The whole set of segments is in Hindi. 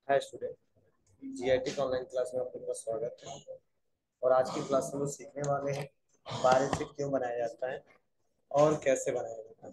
Hi student. जीआईटी का ऑनलाइन क्लास में आप लोगों का स्वागत है। और आज की क्लास में लोग सीखने वाले हैं बैलेंस शीट क्यों बनाया जाता है और कैसे बनाया जाता है।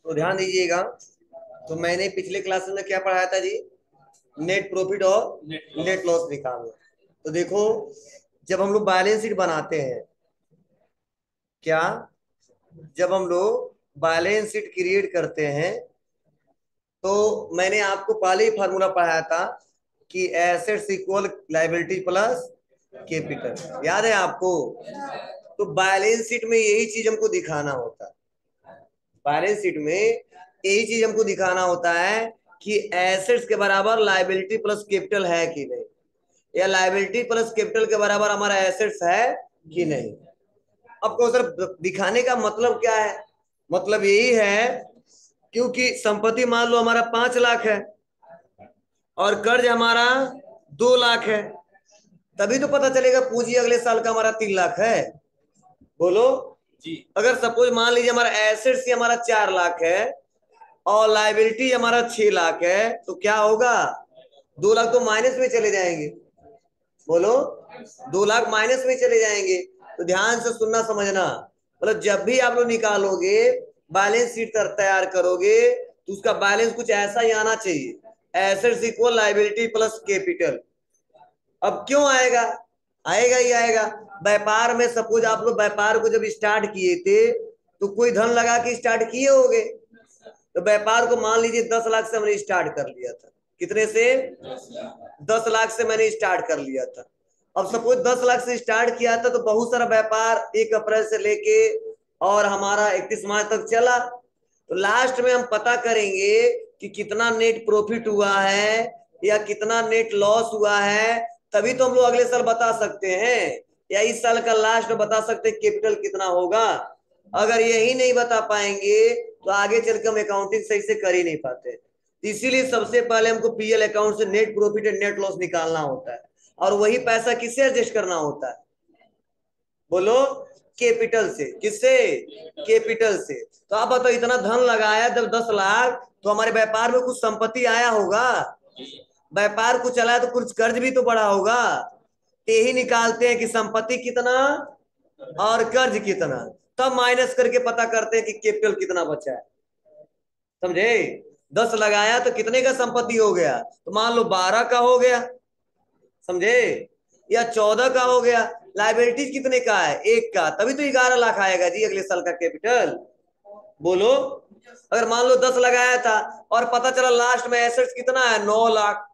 तो ध्यान दीजिएगा। तो मैंने पिछले क्लास में क्या पढ़ाया था जी? नेट प्रॉफिट और नेट लॉस निकालना। तो देखो, जब हम लोग बैलेंस शीट बनाते हैं, क्या जब हम लोग बैलेंस शीट क्रिएट करते हैं तो मैंने आपको पहले ही फार्मूला पढ़ाया था कि assets equal liability plus capital. याद है आपको? तो बैलेंस शीट में यही चीज हमको दिखाना होता है। बैलेंस शीट में यही चीज हमको दिखाना होता है कि एसेट्स के बराबर लायबिलिटी प्लस कैपिटल है कि नहीं, या लायबिलिटी प्लस कैपिटल के बराबर हमारा एसेट्स है कि नहीं। आपको सर दिखाने का मतलब क्या है? मतलब यही है, क्योंकि संपत्ति मान लो हमारा 5 लाख है और कर्ज हमारा 2 लाख है, तभी तो पता चलेगा पूंजी अगले साल का हमारा 3 लाख है। बोलो जी। अगर सपोज मान लीजिए हमारा एसेट्स ही हमारा 4 लाख है और लाइबिलिटी हमारा 6 लाख है, तो क्या होगा? 2 लाख तो माइनस में चले जाएंगे। बोलो, 2 लाख माइनस में चले जाएंगे। तो ध्यान से सुनना समझना, मतलब जब भी आप लोग निकालोगे, बैलेंस शीट तैयार करोगे, तो उसका बैलेंस कुछ ऐसा ही आना चाहिए, assets equal liability plus capital. अब क्यों आएगा? आएगा ही आएगा। व्यापार में सपोज आप लोग व्यापार को जब स्टार्ट किए थे तो कोई धन लगा के स्टार्ट किए होगे। तो व्यापार को मान लीजिए 10 लाख से हमने स्टार्ट कर लिया था। कितने से? 10 लाख से मैंने स्टार्ट कर लिया था। अब सपोज 10 लाख से स्टार्ट किया था तो बहुत सारा व्यापार 1 अप्रैल से लेके और हमारा 31 मार्च तक चला। तो लास्ट में हम पता करेंगे कि कितना नेट प्रॉफिट हुआ है या कितना नेट लॉस हुआ है, तभी तो हम लोग अगले साल बता सकते हैं, या इस साल का लास्ट में बता सकते हैं कैपिटल कितना होगा। अगर यही नहीं बता पाएंगे तो आगे चल के हम अकाउंटिंग सही से कर ही नहीं पाते। इसीलिए सबसे पहले हमको पीएल अकाउंट से net profit and net loss निकालना होता है, और वही पैसा किससे एडजस्ट करना होता है? बोलो, कैपिटल से। किससे? कैपिटल से। तो आप बताओ, इतना धन लगाया जब 10 लाख, तो हमारे व्यापार में कुछ संपत्ति आया होगा, व्यापार को चलाया तो कुछ कर्ज भी तो बढ़ा होगा। यही निकालते हैं कि संपत्ति कितना और कर्ज कितना, तब माइनस करके पता करते हैं कि कैपिटल कितना बचा है। समझे? 10 लगाया तो कितने का संपत्ति हो गया? तो मान लो 12 का हो गया। समझे? या 14 का हो गया। लाइबिलिटीज कितने का है? 1 का, तभी तो 11 लाख आएगा जी अगले साल का कैपिटल। बोलो, अगर मान लो 10 लगाया था और पता चला लास्ट में एसेट्स कितना है? 9 लाख,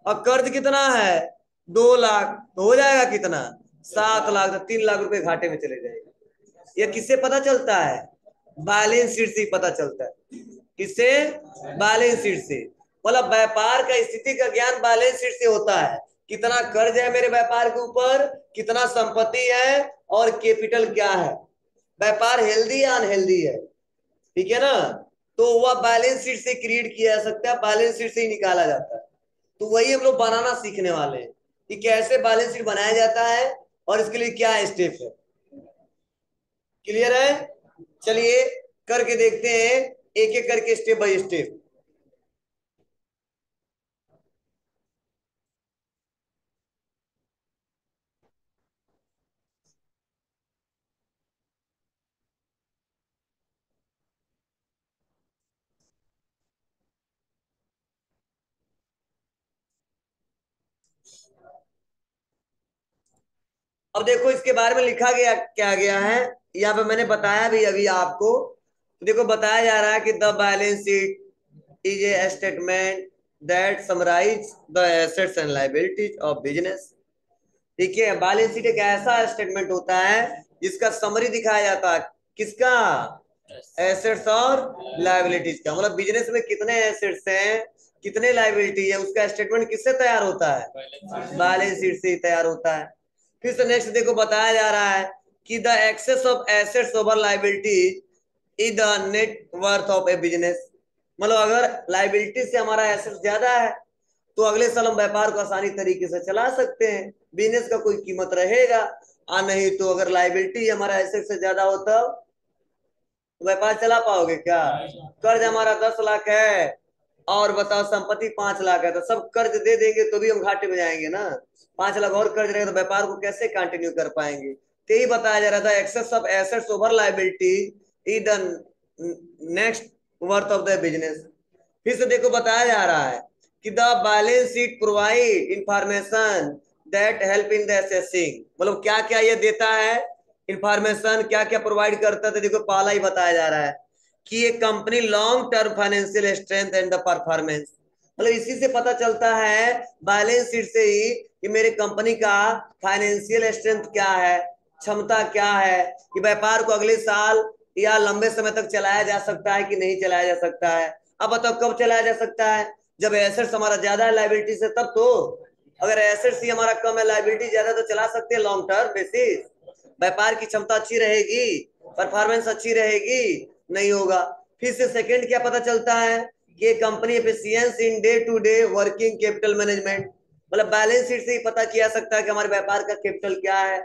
और कर्ज कितना है? 2 लाख, तो हो जाएगा कितना? 7 लाख। तो 3 लाख रुपए घाटे में चले जाएंगे। ये किससे पता चलता है? बैलेंस शीट से ही पता चलता है। किससे? बैलेंस शीट से। मतलब व्यापार का स्थिति का ज्ञान बैलेंस शीट से होता है। कितना कर्ज है मेरे व्यापार के ऊपर, कितना संपत्ति है, और कैपिटल क्या है, व्यापार हेल्दी या अनहेल्दी है। ठीक है ना? तो वह बैलेंस शीट से क्रिएट किया जा सकता है, बैलेंस शीट से ही निकाला जाता है। तो वही हम लोग बनाना सीखने वाले हैं कि कैसे बैलेंस शीट बनाया जाता है और इसके लिए क्या स्टेप है। क्लियर है? चलिए करके देखते हैं, एक एक करके स्टेप बाय स्टेप। अब देखो इसके बारे में लिखा गया क्या गया है, यहाँ पे मैंने बताया भी अभी आपको। तो देखो बताया जा रहा है कि the balance sheet is a statement that summarise the assets and liabilities of business. ठीक है, बैलेंस शीट एक ऐसा स्टेटमेंट होता है जिसका समरी दिखाया जाता है। किसका? एसेट्स और लायबिलिटीज का। मतलब बिजनेस में कितने एसेट्स हैं, कितने लायबिलिटी है, उसका स्टेटमेंट किससे तैयार होता है? बैलेंस शीट से ही तैयार होता है। फिर से नेक्स्ट देखो बताया जा रहा है कि the excess of assets over liabilities is the net worth of a business. मतलब अगर लायबिलिटी से हमारा एसेट्स ज्यादा है तो अगले साल हम व्यापार को आसानी तरीके से चला सकते हैं, बिजनेस का कोई कीमत रहेगा। नहीं तो अगर लायबिलिटी हमारा एसेट से ज्यादा हो तब तो व्यापार चला पाओगे क्या? कर्ज हमारा 10 लाख है और बताओ संपत्ति 5 लाख है, तो सब कर्ज दे देंगे तो भी हम घाटे में जाएंगे ना। 5 लाख और कर्ज रहेगा तो व्यापार को कैसे कंटिन्यू कर पाएंगे? तो यही बताया जा रहा था, excess of assets over liability is the next worth of the business. फिर से देखो बताया जा रहा है कि the balance sheet provide information that help in the assessing, मतलब क्या क्या ये देता है इंफॉर्मेशन, क्या क्या प्रोवाइड करता है। तो देखो पहला ही बताया जा रहा है कि ये company long term financial strength and the performance, मतलब इसी से पता चलता है बैलेंस शीट से ही कि मेरे कंपनी का फाइनेंशियल स्ट्रेंथ क्या है, क्षमता क्या है, कि व्यापार को अगले साल या लंबे समय तक चलाया जा सकता है कि नहीं चलाया जा सकता है। अब बताओ कब चलाया जा सकता है? जब एसेट्स हमारा ज्यादा है लाइबिलिटी से, तब तो। अगर एसेट्स ही हमारा कम है, लाइबिलिटी ज्यादा, तो चला सकते हैं लॉन्ग टर्म बेसिस। व्यापार की क्षमता अच्छी रहेगी, परफॉर्मेंस अच्छी रहेगी, नहीं होगा। फिर से सेकंड क्या पता चलता है कि company efficiency in day to day working capital management, मतलब बैलेंस शीट से ही पता किया सकता है कि हमारे व्यापार का कैपिटल क्या है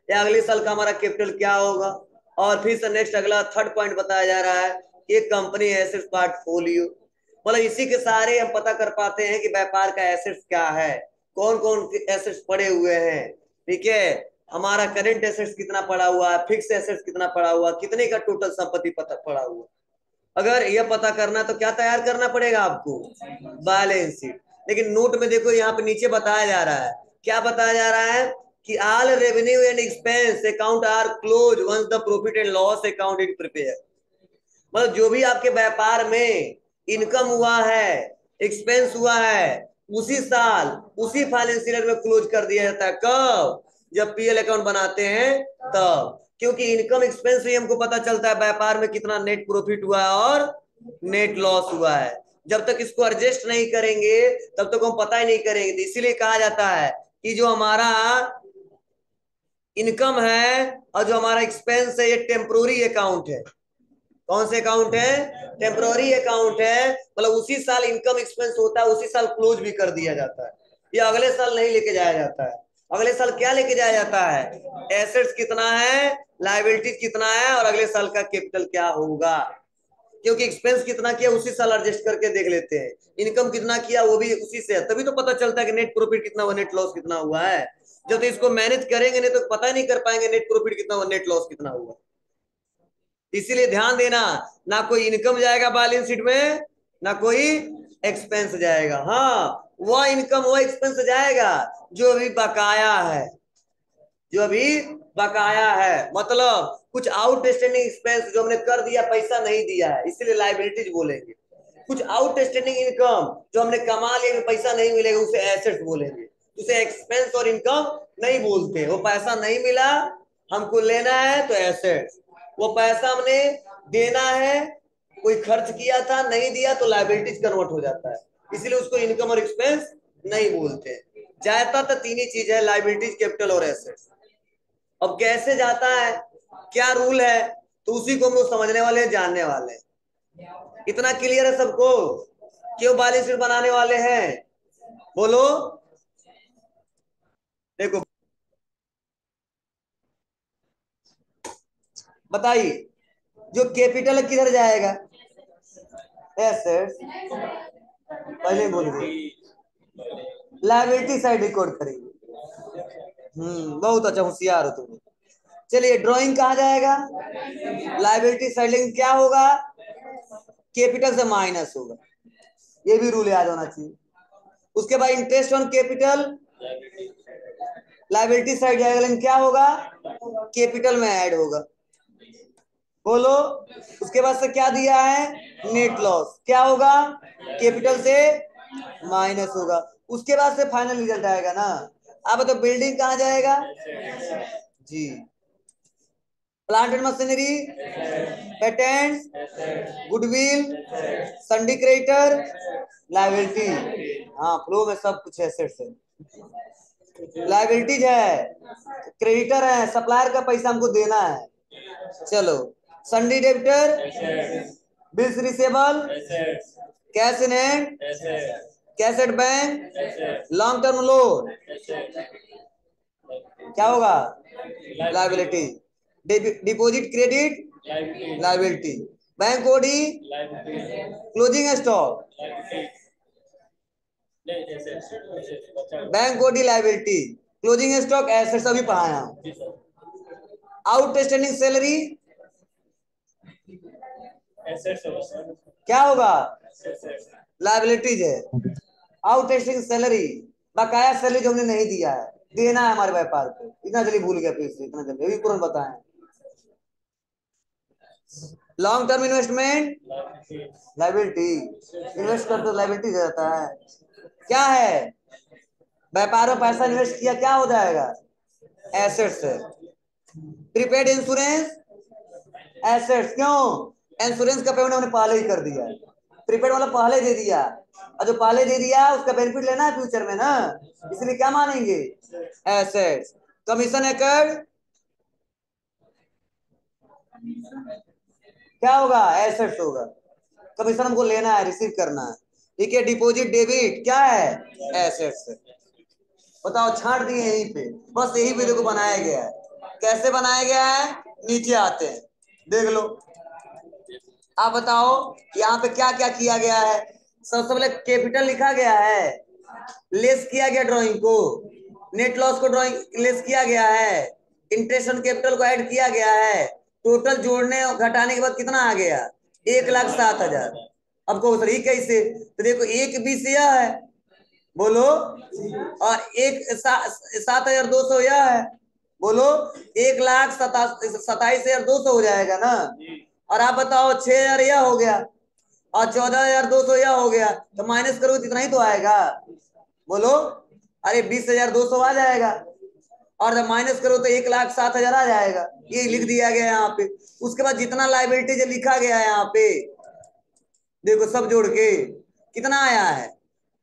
या अगले साल का हमारा कैपिटल क्या होगा। और फिर से नेक्स्ट अगला थर्ड पॉइंट बताया जा रहा है कि कंपनी एसेट्स पोर्टफोलियो, मतलब इसी के सारे हम पता कर पाते हैं कि व्यापार का एसेट्स क्या है, कौन कौन एसेट्स पड़े हुए हैं। ठीक है, हमारा करेंट एसेट्स कितना पड़ा हुआ है, फिक्स एसेट्स कितना पड़ा हुआ, कितने का टोटल संपत्ति पता पड़ा हुआ। अगर यह पता करना तो क्या तैयार करना पड़ेगा आपको? Balance sheet. लेकिन नोट में देखो यहाँ पे नीचे बताया जा रहा है, क्या बताया जा रहा है कि all revenue and expense account are close once the profit and loss account is prepare, मतलब जो भी आपके व्यापार में इनकम हुआ है, एक्सपेंस हुआ है, उसी साल उसी फाइनेंशियल ईयर में क्लोज कर दिया जाता है। कब? जब पीएल अकाउंट बनाते हैं तब, क्योंकि इनकम एक्सपेंस से हमको पता चलता है व्यापार में कितना नेट प्रॉफिट हुआ है और नेट लॉस हुआ है। जब तक इसको एडजस्ट नहीं करेंगे तब तक हम पता ही नहीं करेंगे। तो इसीलिए कहा जाता है कि जो हमारा इनकम है और जो हमारा एक्सपेंस है ये टेम्पोररी अकाउंट है। कौन से अकाउंट है? टेम्पोररी अकाउंट है, मतलब उसी साल इनकम एक्सपेंस होता है, उसी साल क्लोज भी कर दिया जाता है। ये अगले साल नहीं लेके जाया जाता है। अगले साल क्या लेके जाया जाता है? एसेट्स कितना है, लायबिलिटीज कितना है और अगले साल का कैपिटल क्या होगा। क्योंकि एक्सपेंस कितना किया उसी साल एडजस्ट करके देख लेते हैं, इनकम कितना किया वो भी उसी से, तभी तो पता चलता है कि नेट प्रॉफिट कितना हुआ, नेट लॉस कितना हुआ है। जब तो इसको मैनेज करेंगे नहीं तो पता नहीं कर पाएंगे नेट प्रॉफिट कितना हुआ, नेट लॉस कितना हुआ। इसीलिए ध्यान देना, ना कोई इनकम जाएगा बैलेंस शीट में, ना कोई एक्सपेंस जाएगा। हाँ, वह इनकम वह एक्सपेंस जाएगा जो अभी बकाया है, जो अभी बकाया है, मतलब कुछ आउट स्टैंडिंग एक्सपेंस जो हमने कर दिया, पैसा नहीं दिया है, इसलिए लाइबिलिटीज बोलेंगे। कुछ आउट स्टैंडिंग इनकम जो हमने कमा लिया पैसा नहीं मिलेगा, उसे एसेट्स बोलेंगे। उसे एक्सपेंस और इनकम नहीं बोलते। वो पैसा नहीं मिला, हमको लेना है तो एसेट्स, वो पैसा हमने देना है, कोई खर्च किया था नहीं दिया तो लाइबिलिटीज कन्वर्ट हो जाता है, इसलिए उसको इनकम और एक्सपेंस नहीं बोलते। जाता तो तीन ही चीज है, लाइबिलिटीज, कैपिटल और एसेट्स। अब कैसे जाता है, क्या रूल है, तो उसी को हम लोग समझने वाले हैं, जानने वाले हैं। इतना क्लियर है सबको? क्यों बैलेंस शीट बनाने वाले हैं बोलो? देखो बताइए, जो कैपिटल है किधर जाएगा? एसेट्स, पहले बोल गए, लायबिलिटी साइड रिकॉर्ड करेंगे। बहुत अच्छा, होशियार हो तुम। चलिए ड्राइंग कहा जाएगा, लायबिलिटी साइड, लेकिन क्या होगा? कैपिटल से माइनस होगा, ये भी रूल याद होना चाहिए। उसके बाद interest on capital liability side जाएगा, लेकिन क्या होगा? कैपिटल में ऐड होगा। बोलो, उसके बाद से क्या दिया है? नेट लॉस, क्या होगा? कैपिटल से माइनस होगा। उसके बाद से फाइनल रिजल्ट आएगा ना। अब तो बिल्डिंग कहाँ जाएगा जी? Plant and machinery, patent, goodwill, sundry creditor, liability. हाँ, फ्लो में सब कुछ एसेट्स है। लाइबिलिटीज है, क्रेडिटर है, सप्लायर का पैसा हमको देना है। चलो, sundry debtor, bills receivable, cash in hand, cash at bank, long term loan, क्या होगा? Liability. Deposit credit, liability. Bank OD closing stock. Bank OD liability, closing stock assets अभी पढ़ाया। आउटस्टैंडिंग सैलरी क्या होगा? लायबिलिटीज है। आउटस्टैंडिंग सैलरी बकाया सैलरी जो हमने नहीं दिया है, देना है हमारे व्यापार को। इतना जल्दी भूल गया फिर से, इतना जल्दी अभी तुरंत बताएं। Long term investment liability, invest कर तो लायबिलिटी जाता है। क्या है? व्यापार में पैसा इन्वेस्ट किया, क्या हो जाएगा? एसेट्स है। Prepaid insurance assets. क्यों? इंश्योरेंस का पेमेंट हमने पहले ही कर दिया, प्रीपेड वाला पहले दे दिया, और जो पहले दे दिया उसका बेनिफिट लेना है फ्यूचर में ना, इसलिए क्या मानेंगे? एसेट्स। कमीशन एकड़ क्या होगा? एसेट्स होगा। कमीशन हमको लेना है, रिसीव करना है। ठीक है। डिपॉजिट डेबिट क्या है? एसेट्स। बताओ, छाट दिए यहीं पे, बस यही वीडियो को बनाया गया है। कैसे बनाया गया है? नीचे आते हैं, देख लो। आप बताओ यहाँ पे क्या क्या किया गया है। सबसे पहले कैपिटल लिखा गया है, लेस किया गया ड्राइंग को, नेट लॉस को ड्राइंग लेस किया गया है, इंटरेस्ट ऑन कैपिटल को ऐड किया गया है। टोटल जोड़ने और घटाने के बाद कितना आ गया? 1,07,000। अब कहो सर ये कैसे? तो देखो, एक 20 यह है, बोलो, और 7,200 यह है, बोलो। 1,27,200 हो जाएगा ना। और आप बताओ 6,000 यह हो गया, और 14,200 यह हो गया, तो माइनस करो तो इतना ही तो आएगा, बोलो। अरे 20,200 आ जाएगा, और जब माइनस करो तो 1,07,000 आ जाएगा। ये लिख दिया गया है यहाँ पे। उसके बाद जितना लाइबिलिटी जो लिखा गया है यहाँ पे, देखो सब जोड़ के कितना आया है?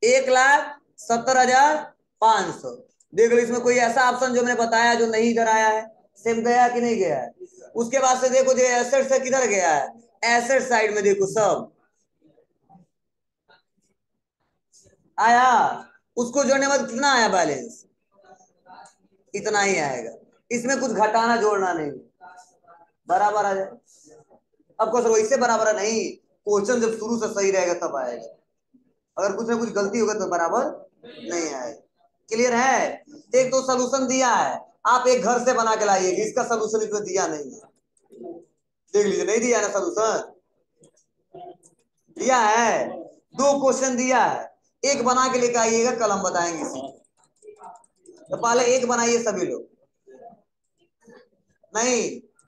1,70,500। देख लो, इसमें कोई ऐसा ऑप्शन जो मैंने बताया जो नहीं इधर आया है? सेम गया कि नहीं गया है? उसके बाद से देखो, जो एसेट से किधर गया है? एसेट साइड में देखो सब आया। उसको जोड़ने के बाद कितना आया बैलेंस? इतना ही आएगा। इसमें कुछ घटाना जोड़ना नहीं, बराबर आ जाए। अब सर वैसे बराबर नहीं, क्वेश्चन जब शुरू से सही रहेगा तब आएगा, अगर कुछ ना कुछ गलती होगा तो बराबर नहीं आएगा। क्लियर है? एक तो सोल्यूशन दिया है, आप एक घर से बना के लाइए, इसका सोल्यूशन इसमें दिया नहीं है। देख लीजिए, नहीं दिया ना सोल्यूशन, दिया है। दो क्वेश्चन दिया है, एक बना के लेकर आइएगा, कल हम बताएंगे इसी। तो पहले एक बनाइए सभी लोग। नहीं,